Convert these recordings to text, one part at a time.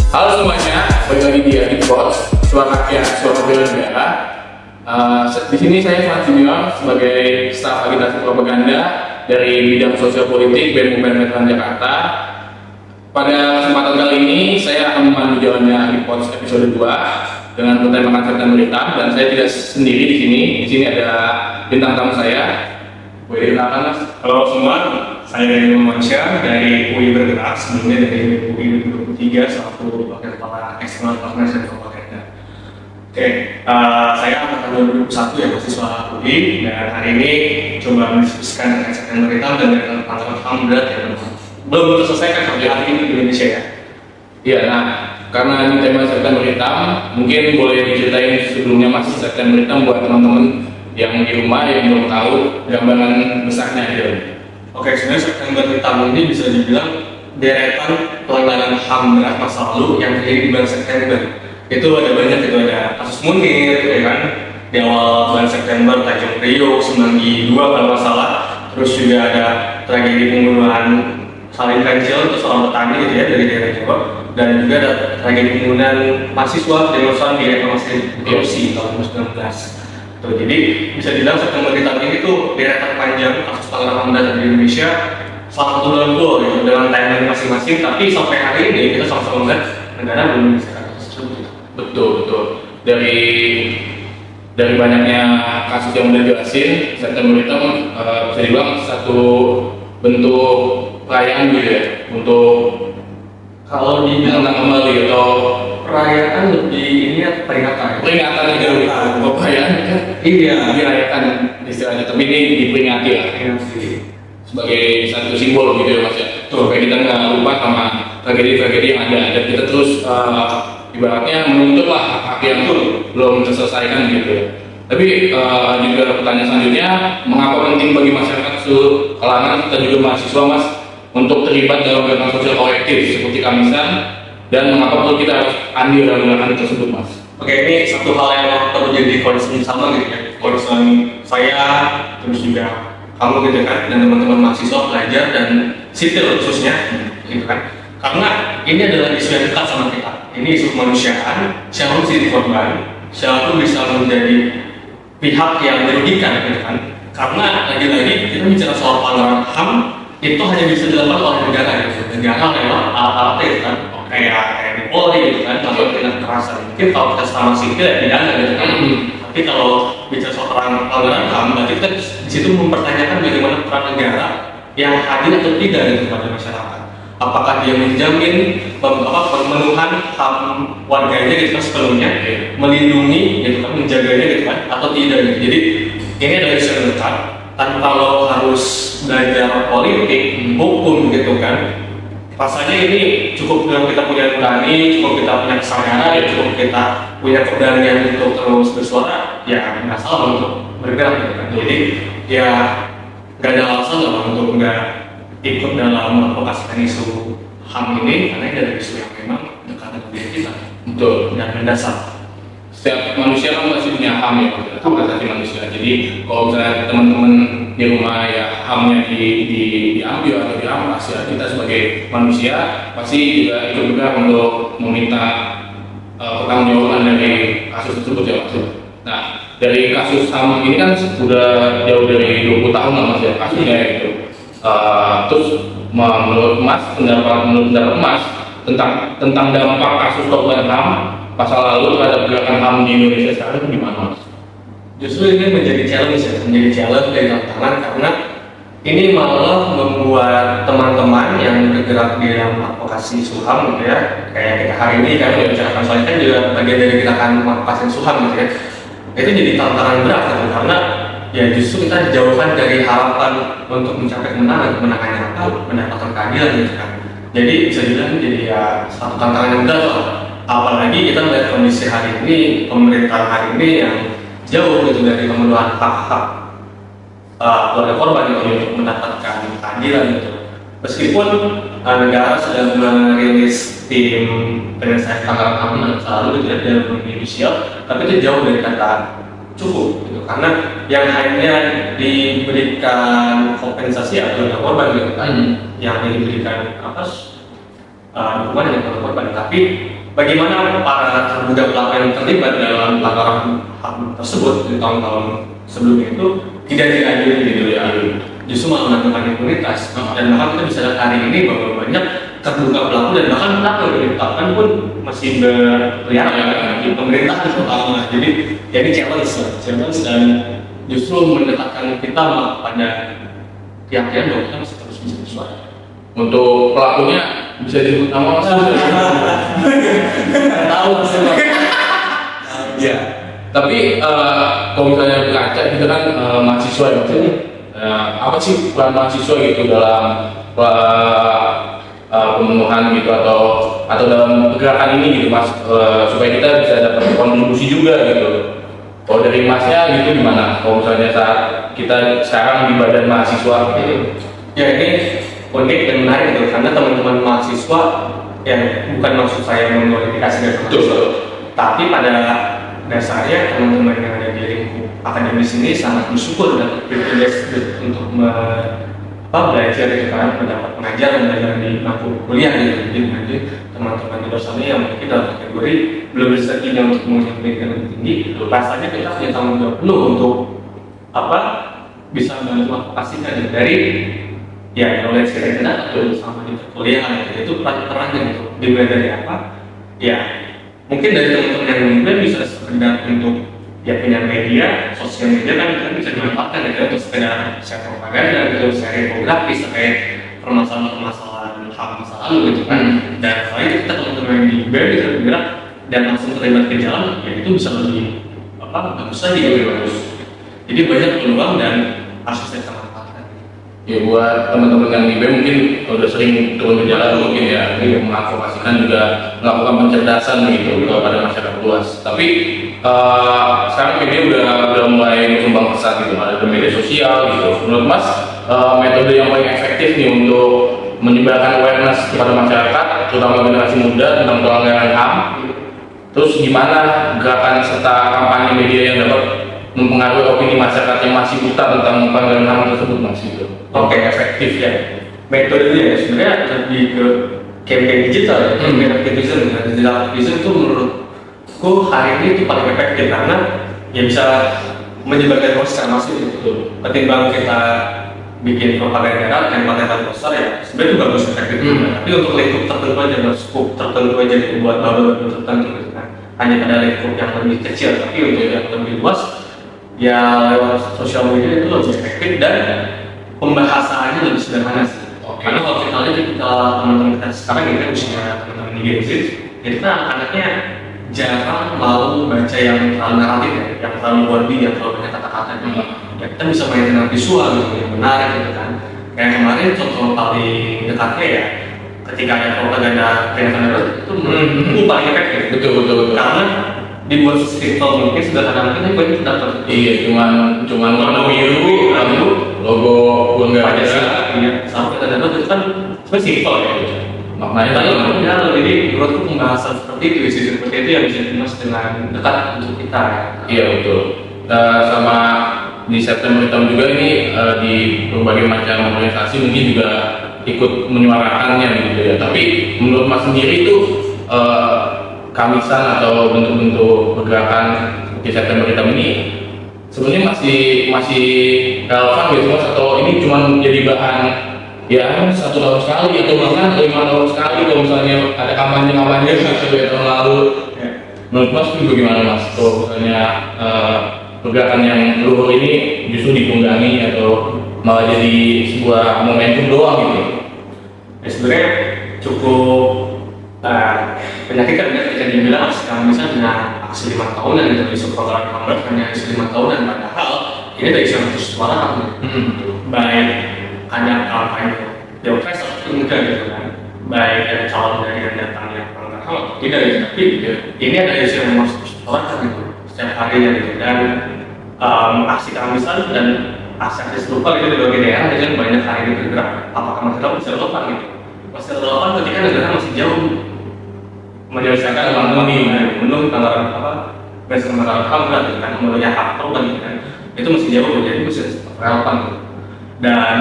Halo semuanya, balik lagi di Adipod, suara rakyat, suara bela negara. Di sini saya Franz Junior sebagai staf agitasi propaganda dari bidang sosial politik BEM UPN Veteran Jakarta. Pada kesempatan kali ini saya akan memandu jalannya Adipod episode 2 dengan bertemakan September Hitam, dan saya tidak sendiri di sini. Di sini ada bintang tamu saya. Boleh dikenalkan, Mas? Halo semua, saya Daniel Mansyah dari UI Bergerak, sebelumnya dari UI 2023 selaku wakil kepala eksternal partners dan propaganda. Saya angkatan 2021 ya, mahasiswa UI, dan hari ini coba mendiskusikan terkait September Hitam dan pelanggaran HAM berat yang belum terselesaikan sampai hari ini di Indonesia ya. Iya, nah karena ini tema September Hitam, mungkin boleh diceritain sebelumnya Mas September Hitam buat teman-teman yang di rumah yang belum tahu gambaran besarnya aja. Sebenarnya September Hitam ini bisa dibilang deretan pelanggaran HAM berat masa lalu yang terjadi di bulan September. Itu ada banyak, itu ada kasus Munir, ya kan? Di awal bulan September, Tanjung Priok, Semanggi 2 kalau nggak salah. Terus juga ada tragedi pembunuhan Salim Kancil, itu seorang petani gitu ya dari daerah Jawa. Dan juga ada tragedi pembunuhan mahasiswa demonstran di reklamasi korupsi tahun 2019. Tuh, jadi bisa dibilang September Hitam ini tuh deretan panjang kasus pelanggaran HAM berat di Indonesia selama 1 bulan gitu, dengan timeline masing-masing. Tapi sampai hari ini kita sama-sama melihat negara belum bisa kasus tersebut. Betul. Dari banyaknya kasus yang udah jelasin, September Hitam bisa dibilang satu bentuk perayaan gitu ya, untuk Kalau dibilang kembali atau perayaan lebih ini ya peringatan peringatan gitu, perayaan kan? Iya, Dirayakan istilahnya, tapi ini diperingati lah sebagai satu simbol gitu ya Mas ya. Supaya kita nggak lupa sama tragedi-tragedi yang ada, dan kita terus ibaratnya menuntut lah hak-hak yang belum terselesaikan gitu ya. Tapi juga pertanyaan selanjutnya, mengapa penting bagi masyarakat seluruh kalangan dan juga mahasiswa Mas untuk terlibat dalam gerakan sosial kolektif seperti Kamisan, dan mengapa perlu kita harus andil dalam gerakan tersebut Mas? ini satu hal yang perlu jadi concern sama gitu ya. Concern saya, terus juga kamu gitu kan, dan teman-teman mahasiswa, pelajar, dan sipil khususnya gitu kan. Karena ini adalah isu yang dekat sama kita. Ini isu kemanusiaan, siapa bisa jadi korban, siapa bisa menjadi pihak yang dirugikan gitu kan. Karena lagi-lagi kita bicara soal pelanggaran HAM, itu hanya bisa dilakukan oleh negara gitu. Negara lewat alat-alat gitu kan, kayak Polri gitu kan, kalau tindak kekerasan. Mungkin kalau kita sama sipil ya pidana gitu kan. Tapi kalau bicara soal pelanggaran HAM, berarti kita di situ mempertanyakan bagaimana peran negara yang hadir atau tidak gitu pada masyarakat. Apakah dia menjamin pemenuhan HAM warganya gitu kan sepenuhnya, melindungi gitu kan, menjaganya gitu kan, atau tidak gitu. Jadi ini adalah isu yang dekat. Tanpa lo harus belajar politik, hukum gitu kan. Rasanya ini cukup dengan kita punya nurani, cukup kita punya kesadaran, cukup kita punya keberanian untuk terus bersuara, ya nggak salah untuk bergerak gitu kan. Jadi ya nggak ada alasan lah untuk nggak ikut dalam mengadvokasikan isu HAM ini, karena ini adalah isu yang memang dekat dengan diri kita. Betul. Dan mendasar. Setiap manusia kan pasti punya HAM ya, hak asasi manusia. Jadi kalau misalnya teman-teman di rumah ya HAM-nya diambil atau dirampas, ya kita sebagai manusia pasti juga ikut bergerak untuk meminta pertanggungjawaban dari kasus tersebut ya Mas. Nah, dari kasus HAM ini kan sudah jauh dari 20 tahun lah Mas ya kasusnya gitu. Terus menurut pendapat Mas tentang dampak kasus korban HAM pasal lalu terhadap gerakan HAM di Indonesia sekarang itu gimana Mas? Justru ini menjadi challenge ya, dari tantangan, karena ini malah membuat teman-teman yang bergerak di dalam advokasi isu HAM gitu ya, kayak kita hari ini kan membicarakan soal ini kan juga bagian dari gerakan advokasi isu HAM gitu ya. Itu jadi tantangan berat gitu, karena ya justru kita dijauhkan dari harapan untuk mencapai kemenangan yang mendapatkan keadilan gitu kan. Jadi bisa dibilang jadi ya satu tantangan yang berat loh. Apalagi kita melihat kondisi hari ini, pemerintahan hari ini yang jauh gitu dari pemenuhan hak-hak keluarga korban gitu, untuk mendapatkan keadilan gitu. Meskipun negara sudah merilis tim penyelesaian pelanggaran HAM selalu gitu ya dalam dunia judicial, tapi itu jauh dari kata cukup gitu, karena yang hanya diberikan kompensasi ya keluarga korban gitu kan, yang diberikan hukuman yang keluarga korban, tapi bagaimana para terduga pelaku yang terlibat dalam pelanggaran HAM tersebut di tahun-tahun sebelumnya itu tidak diadili gitu ya, justru malah menentukan impunitas. Dan bahkan kita bisa lihat hari ini bahwa banyak terduga pelaku dan bahkan pelaku yang ditetapkan pun masih berkeliaran di pemerintahan terutama. Jadi ya ini challenge dan justru mendekatkan kita pada keyakinan bahwa kita masih terus bisa bersuara. Untuk pelakunya bisa disebut nama Mas? Tahu semua. Ya. Tapi kalau misalnya berkaca kita kan mahasiswa ya maksudnya. Apa sih peran mahasiswa gitu dalam pemenuhan gitu atau dalam pergerakan ini gitu Mas, supaya kita bisa dapat kontribusi juga gitu. Kalau dari Masnya gitu gimana? Kalau misalnya saat kita sekarang di badan mahasiswa gitu. Ya ini unik dan menarik gitu karena teman-teman mahasiswa yang bukan maksud saya mengglorifikasi dari mahasiswa, tapi pada dasarnya teman-teman yang ada di lingkup akademis ini sangat bersyukur dan privilege untuk belajar gitu kan, mendapat pengajaran di bangku kuliah gitu. Jadi teman-teman di luar sana yang mungkin dalam kategori belum rezekinya untuk mengenyam pendidikan lebih tinggi, rasanya kita punya tanggung jawab penuh untuk bisa mengadvokasikan dari ya knowledge kita atau sama di perkuliahan gitu. Itu perannya gitu. Dimulai dari apa? Ya mungkin dari teman-teman yang mungkin bisa sekedar untuk ya punya media, sosial media kan bisa dimanfaatkan gitu untuk sekedar share propaganda gitu, share infografis terkait permasalahan HAM masa lalu gitu kan. Dan selain itu kita teman-teman yang di BEM bisa bergerak dan langsung terlibat ke jalan, ya itu bisa lebih bagus lagi gitu, bagus. Jadi banyak peluang dan harus kita manfaatkan. Ya buat teman-teman yang di BEM mungkin udah sering turun ke jalan mungkin ya mengadvokasikan juga melakukan pencerdasan gitu kepada masyarakat luas. Tapi sekarang media udah mulai berkembang pesat gitu, ada media sosial gitu. Menurut Mas metode yang paling efektif nih untuk menyebarkan awareness kepada masyarakat, terutama generasi muda tentang pelanggaran HAM. Terus gimana gerakan serta kampanye media yang dapat mempengaruhi opini masyarakat yang masih buta tentang pelanggaran HAM tersebut Mas gitu? Oke, efektif ya. Metodenya ya sebenarnya lebih ke campaign digital ya, campaign activism. Digital activism itu menurutku hari ini itu paling efektif karena ya bisa menyebarkan hoax secara masif gitu. Ketimbang kita bikin propaganda dan konten poster ya sebenarnya itu bagus efektif. Tapi untuk lingkup tertentu aja, scoop tertentu aja buat bubble tertentu gitu kan. Hanya pada lingkup yang lebih kecil, tapi untuk yang lebih luas ya lewat sosial media itu lebih efektif dan pembahasannya lebih sederhana sih. Karena kalau kita lihat teman-teman kita sekarang ini kan usia teman-teman di Gen Z, jadi kan anak-anaknya jarang mau baca yang terlalu naratif ya, yang terlalu wordy, yang terlalu banyak kata-kata. Ya kita bisa main dengan visual gitu, yang menarik gitu kan. Kayak kemarin contoh paling dekatnya ya, ketika ada propaganda penekan darurat itu menurutku paling efektif. Betul. Karena dibuat simpel mungkin sederhana mungkin banyak dapat. Iya, cuman warna biru, lalu logo Pancasila, sama kita dapat itu kan sebenarnya simpel ya. Maknanya jadi menurutku pembahasan seperti itu, isu seperti itu yang bisa dikemas dengan dekat untuk kita. Iya betul. Sama di September Hitam juga ini di berbagai macam organisasi mungkin juga ikut menyuarakannya gitu ya. Tapi menurut Mas sendiri itu kamisan atau bentuk-bentuk pergerakan seperti September Hitam ini sebenarnya masih relevan gitu Mas, atau ini cuma jadi bahan ya 1 tahun sekali atau bahkan 5 tahun sekali kalau misalnya ada kampanye seperti tahun lalu ya. Menurut Mas itu bagaimana Mas kalau misalnya pergerakan yang luhur ini justru ditunggangi atau malah jadi sebuah momentum doang gitu? Ya sebenarnya cukup penyakitkan ya ketika dibilang misalnya dengan aksi 5 tahunan gitu, isu pelanggaran HAM berat hanya isu 5 tahunan, padahal ini ada isu yang terus suarakan baik ada kampanye pilpres atau enggak gitu kan, baik ada calon dari yang datang yang pelanggar HAM atau tidak gitu, tapi ini ada isu yang harus terus suarakan gitu setiap hari ya gitu. Dan aksi kamisan dan aksi serupa gitu di berbagai daerah dengan banyak hari ini bergerak, apakah masih relevan gitu? Masih relevan ketika negara masih jauh menyelesaikan memenuhi pelanggaran pelanggaran HAM berat gitu kan, memenuhi hak korban gitu kan, itu masih jauh, jadi masih relevan gitu. Dan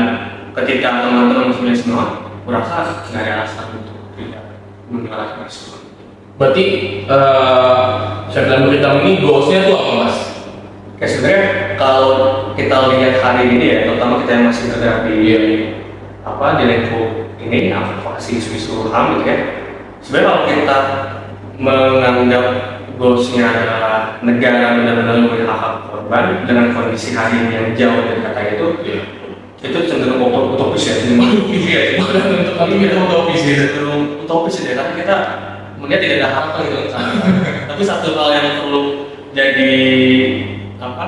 ketika teman-teman sebenarnya semua, kurasa nggak ada alasan untuk tidak menyuarakan isu. Berarti September Hitam ini goalsnya tuh apa mas? Kayak sebenarnya kalau kita lihat hari ini ya, terutama kita yang masih bergerak di di lingkup ini advokasi isu-isu HAM gitu ya. Sebenarnya kalau kita menganggap goalsnya adalah negara benar-benar memberi hak korban dengan kondisi hari ini yang jauh dari kata itu cenderung utopis ya, cenderung utopis ya, tapi kita melihat tidak ada harapan gitu kan. Tapi satu hal yang perlu jadi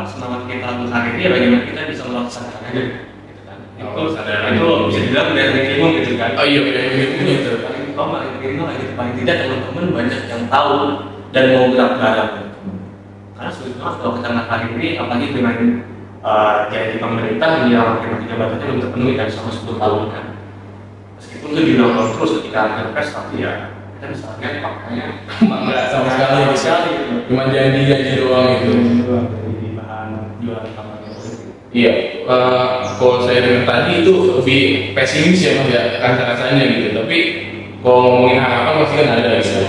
semangat kita untuk hari ini, bagaimana kita bisa melaksanakan itu, gitu kan. Itu bisa dibilang dari minimum gitu kan. Oh iya, dari minimum itu. Paling tidak teman-teman banyak yang tahu dan mau gerak bareng. Karena sebetulnya kalau kita melihat hari ini, apalagi dengan janji pemerintah yang jabatannya belum terpenuhi kan selama 10 tahun kan. Meskipun itu diulang terus ketika ada pers, tapi ya kita bisa lihat faktanya nggak sama sekali. Cuma janji-janji doang itu. Jadi bahan jualan kampanye politik. Iya, kalau saya dengar tadi itu lebih pesimis ya mas ya rasa-rasanya gitu. Tapi kalau ngomongin harapan pasti kan ada gitu.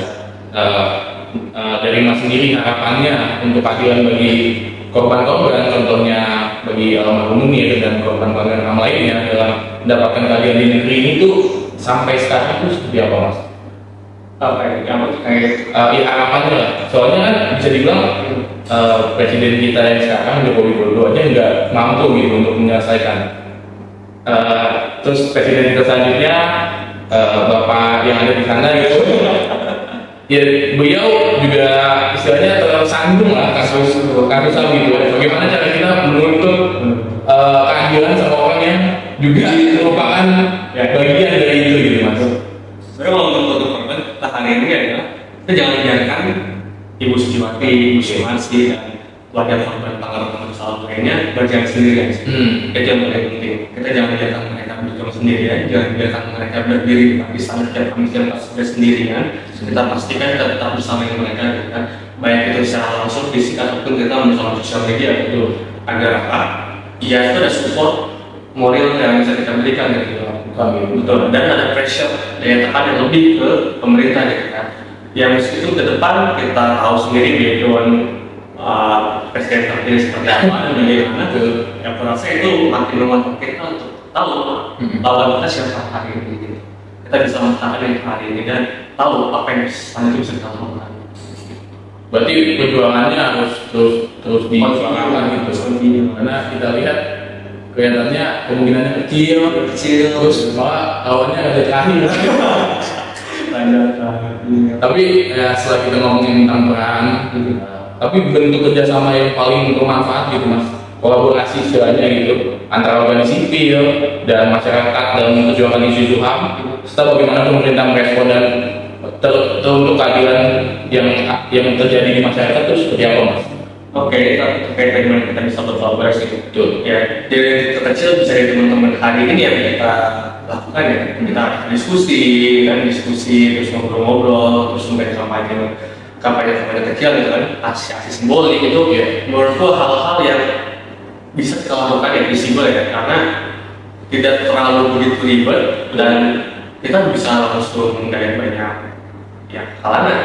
Dari mas sendiri harapannya untuk keadilan bagi korban-korban, contohnya bagi almarhum Munir dan korban-korban HAM lainnya dalam mendapatkan keadilan di negeri ini tuh sampai sekarang itu seperti apa mas? Ya harapannya lah. Soalnya kan bisa dibilang presiden kita yang sekarang Jokowi Dodo aja nggak mampu gitu untuk menyelesaikan. Terus presiden kita selanjutnya bapak yang ada di sana gitu. Ya beliau juga istilahnya tersandung lah kasus HAM gitu. Bagaimana cara kita menuntut keadilan sama orang yang juga merupakan bagian dari itu gitu mas? Sebenarnya kalau untuk korban hari ini adalah kita jangan biarkan Ibu Suciwati, Ibu Sumarsi dan keluarga korban pelanggaran kesalahan lainnya berjalan sendirian. Itu yang paling penting. Kita jangan biarkan mereka berjuang sendirian, jangan biarkan mereka berdiri di sana setiap pemikiran sendirian. Kita pastikan kita tetap bersama dengan mereka, kan? Baik itu secara langsung fisik ataupun kita melalui sosial media itu agar ya itu ada support moral yang bisa kita berikan gitu. Betul. Dan ada pressure daya tekan yang lebih ke pemerintah gitu kan. Yang meskipun ke depan kita tahu sendiri background presiden terpilih seperti apa dan bagaimana, yang merasa itu makin membantu kita untuk tahu lawan kita siapa hari ini gitu. Kita bisa mengatakan yang hari ini dan tahu apa yang selanjutnya bisa kita lakukan. Berarti perjuangannya harus terus diperjuangkan gitu. Karena kita lihat kelihatannya kemungkinannya kecil, terus malah lawannya ada terakhir. Tapi ya setelah kita ngomongin tentang peran, tapi bentuk kerjasama yang paling bermanfaat gitu mas, kolaborasi istilahnya gitu antara organisasi sipil dan masyarakat dalam memperjuangkan isu HAM, serta bagaimana pemerintah merespon dan untuk keadilan yang terjadi di masyarakat itu seperti apa mas? Oke, terkait bagaimana kita bisa berkolaborasi. Betul. Ya, dari terkecil bisa dari teman-teman hari ini yang kita lakukan ya. Kita diskusi, terus ngobrol-ngobrol, terus memberi kampanye kecil gitu kan, aksi simbolik itu ya. Menurutku hal-hal yang bisa kita lakukan yang visible ya, karena tidak terlalu begitu ribet dan kita bisa langsung menggait banyak kalangan.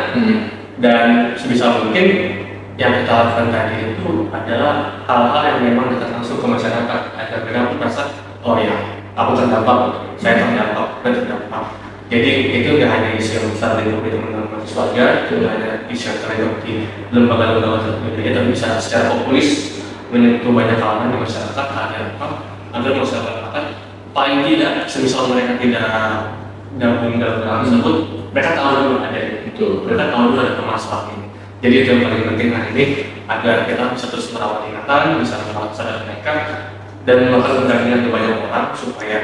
Dan sebisa mungkin yang kita lakukan tadi itu adalah hal-hal yang memang dekat langsung ke masyarakat agar mereka merasa oh ya aku terdampak, saya terdampak dan terdampak. Jadi itu tidak hanya isu yang besar di teman-teman mahasiswa, tidak hanya isu yang terlibat di lembaga-lembaga tertentu, tapi bisa secara populis menyentuh banyak kalangan di masyarakat agar masyarakat paling tidak semisal mereka tidak gabung dalam hal tersebut, mereka tahu dulu ada itu, mereka tahu dulu ada permasalahan ini. Jadi itu yang paling penting hari ini agar kita bisa terus merawat ingatan, bisa merawat sadar mereka dan melakukan pendampingan ke banyak orang supaya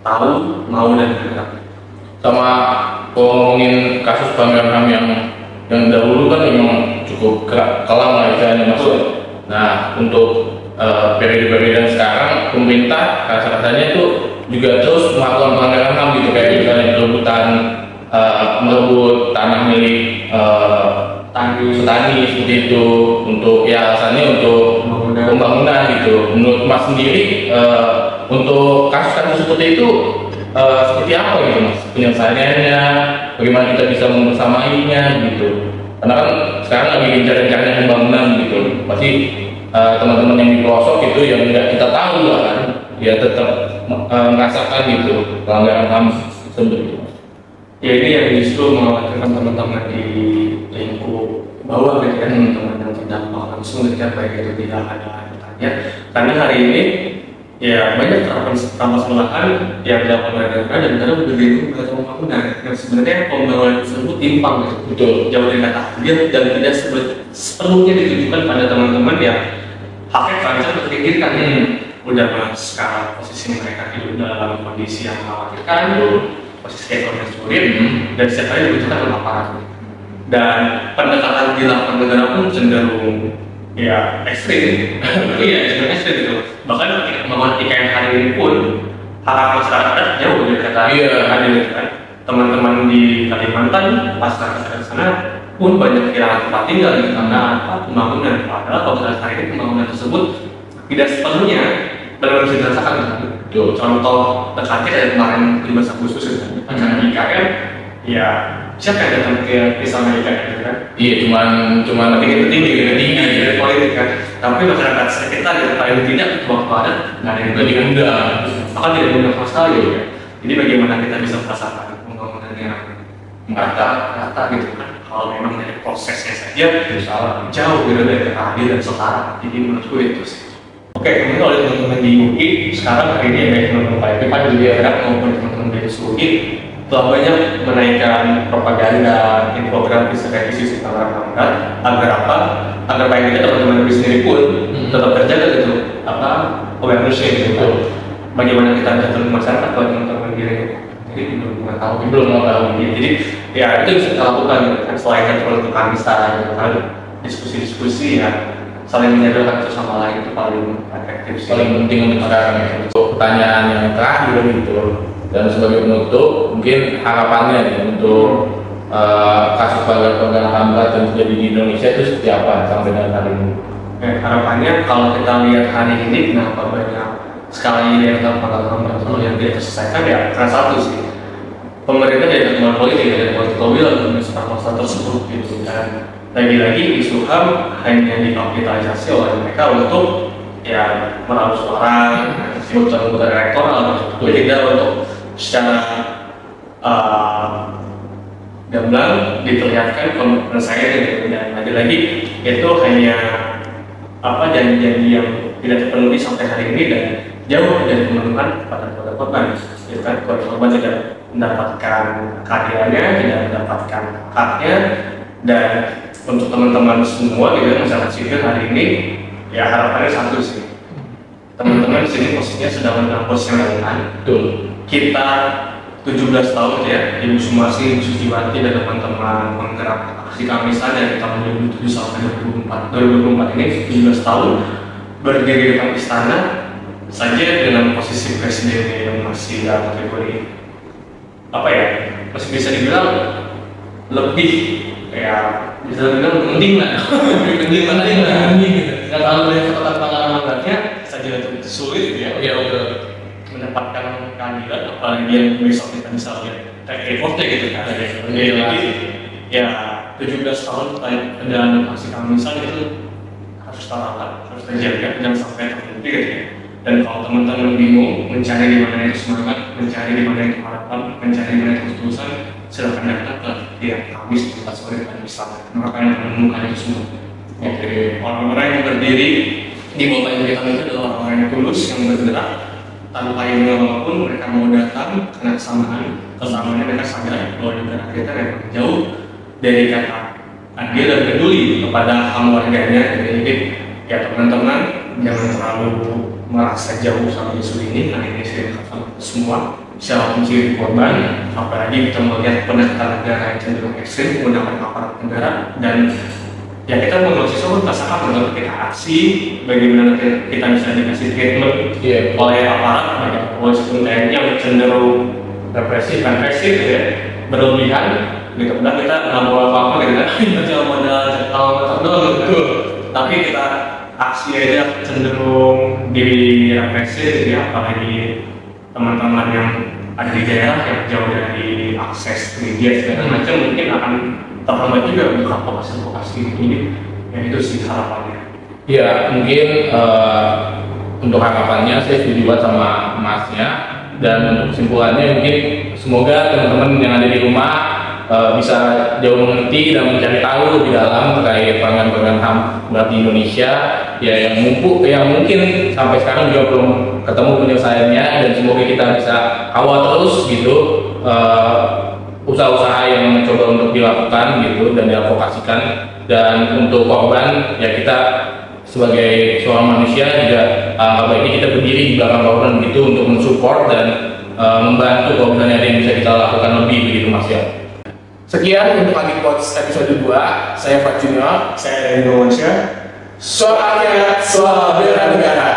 tahu, mau dan bergerak. Sama ngomongin kasus pelanggaran HAM yang dahulu kan memang cukup kelam lah istilahnya mas. Nah untuk periode-periode sekarang pemerintah rasa-rasanya itu juga terus melakukan pelanggaran HAM gitu, kayak misalnya perebutan merebut tanah milik petani seperti itu untuk alasannya untuk pembangunan gitu. Menurut mas sendiri untuk kasus-kasus seperti itu seperti apa gitu mas penyelesaiannya, bagaimana kita bisa membersamainya gitu. Karena kan sekarang lagi gencar-gencarnya pembangunan gitu, pasti teman-teman yang di pelosok itu yang nggak kita tahu lah kan, ya tetap merasakan gitu pelanggaran HAM tersebut gitu. Ya ini yang justru mengkhawatirkan teman-teman di lingkup bawah gitu ya, teman-teman yang tidak langsung ketika baik itu tidak ada tanya. Karena hari ini ya banyak rampas lahan yang dilakukan oleh negara dan negara berbeda dengan pembangunan. Yang sebenarnya pembangunan tersebut timpang gitu, Betul. jauh dari kata hadir dan tidak sepenuhnya ditujukan pada teman-teman yang haknya terancam terpikirkan. Udah mas sekarang posisi mereka hidup dalam kondisi yang mengkhawatirkan, posisi ekonomi yang sulit, dan setiap kali dibutuhkan oleh aparat. Dan pendekatan di lapangan negara pun cenderung ya ekstrim. Iya, cenderung ekstrim gitu. Bahkan pembangunan IKN hari ini pun hak masyarakat adat jauh dari kata hadir kan. Teman-teman di Kalimantan pas ke sana pun banyak kehilangan tempat tinggal gitu, karena apa? Pembangunan. Padahal kalau kita hari ini pembangunan tersebut tidak sepenuhnya benar-benar bisa dirasakan kan. Contoh dekatnya dari kemarin 15 Agustus itu acara IKN, ya siapa yang datang ke sana IKN gitu kan? Iya, cuman tinggi dari politik kan. Tapi masyarakat sekitar gitu, paling tidak waktu ada nggak ada yang diundang, bahkan tidak diundang sama sekali gitu kan. Jadi bagaimana kita bisa merasakan pembangunan yang rata gitu kan? Kalau memang dari prosesnya saja salah jauh gitu dari adil dan setara. Jadi menurutku itu sih. Oke, kemudian oleh teman-teman di UI sekarang hari ini baik teman-teman PIP juga ya maupun teman-teman dari UI telah banyak menaikkan propaganda, infografis revisi sistem anggaran agar apa? Agar paling tidak teman-teman UI sendiri pun tetap terjaga gitu awareness-nya gitu. Bagaimana kita bisa terus masyarakat kalau teman-teman diri jadi belum mengetahui. Jadi ya itu bisa kita lakukan gitu kan, selain kan peruntukan misalnya gitu kan, diskusi-diskusi ya saling menyadarkan satu sama lain itu paling efektif sih. Paling penting untuk sekarang ya. Untuk pertanyaan yang terakhir gitu dan sebagai penutup mungkin harapannya nih untuk kasus pelanggaran HAM berat yang terjadi di Indonesia itu seperti apa sampai dengan hari ini? Harapannya kalau kita lihat hari ini kenapa banyak sekali yang pelanggaran HAM berat yang tidak terselesaikan ya karena satu sih, pemerintah dari ketua politik dari political will untuk menyelesaikan tersebut gitu. Dan lagi-lagi isu HAM hanya dikapitalisasi oleh mereka untuk ya meraup suara, kebutuhan elektoral, tapi tidak untuk secara gamblang diperlihatkan komitmen saya gitu. Dan lagi-lagi itu hanya janji-janji yang tidak terpenuhi sampai hari ini dan jauh dari pemenuhan pada korban. Gitu kan, korban tidak mendapatkan keadilannya, tidak mendapatkan haknya. Dan untuk teman-teman semua gitu masyarakat sipil hari ini ya harapannya satu sih, teman-teman di sini posisinya sedang dalam posisi yang rentan. Kita 17 tahun ya, Ibu Sumarsi, Ibu Suciwati dan teman-teman penggerak aksi Kamisan dari tahun 2007 sampai 2024 ini 17 tahun berdiri di depan istana saja dengan posisi presiden yang masih dalam kategori masih bisa dibilang lebih bisa dibilang mending lah, mending gitu. Dan kalau dari catatan pengalaman beratnya saja itu sulit ya untuk mendapatkan keadilan, apalagi yang besok kita bisa lihat track recordnya gitu kan. Jadi ya 17 tahun dalam aksi Kamisan itu harus terawat, harus terjaga, jangan sampai terhenti gitu ya. Dan kalau teman-teman bingung mencari di mana itu semangat, mencari di mana itu harapan, mencari di mana itu ketulusan, silakan datang ke tiap Kamis di tempat sore depan istana. Maka yang menemukan itu semua. Orang-orang yang berdiri di bawah pimpinan itu adalah orang-orang yang tulus, yang bergerak tanpa ilmu apapun. Mereka mau datang karena kesamaannya mereka sadar bahwa negara kita memang jauh dari kata adil dan peduli kepada HAM warganya. Jadi ya teman-teman jangan terlalu merasa jauh sama isu ini, karena ini saya semua siapa menciri korban, apalagi kita melihat pendekatan negara yang cenderung ekstrim menggunakan aparat negara. Dan ya kita mahasiswa pun rasakan kalau kita aksi bagaimana kita bisa dikasih treatment oleh aparat, baik polisi pun TNI yang cenderung represif gitu ya, berlebihan gitu. Padahal kita nggak mau apa-apa gitu kan, kita cuma modal cekal doang gitu. Tapi kita aksi aja cenderung direpresi gitu ya, apalagi teman-teman yang ada di daerah yang jauh dari akses media segala macam, mungkin akan terhambat juga untuk vokasi ini. Ya itu sih harapannya. Ya mungkin untuk harapannya saya setuju banget sama Masnya, dan untuk kesimpulannya mungkin semoga teman-teman yang ada di rumah bisa jauh mengerti dan mencari tahu lebih dalam terkait pelanggaran HAM berat di Indonesia ya, yang mungkin sampai sekarang juga belum ketemu penyelesaiannya, dan semoga kita bisa kawal terus gitu usaha-usaha yang mencoba untuk dilakukan gitu dan diadvokasikan. Dan untuk korban ya, kita sebagai seorang manusia juga baiknya kita berdiri di belakang korban gitu untuk mensupport dan membantu kalau misalnya ada yang bisa kita lakukan lebih begitu Mas ya. Sekian untuk Agit Pods episode 2. Saya Fat Junior. Saya Endo Mansyah. Suara rakyat, suara bela negara.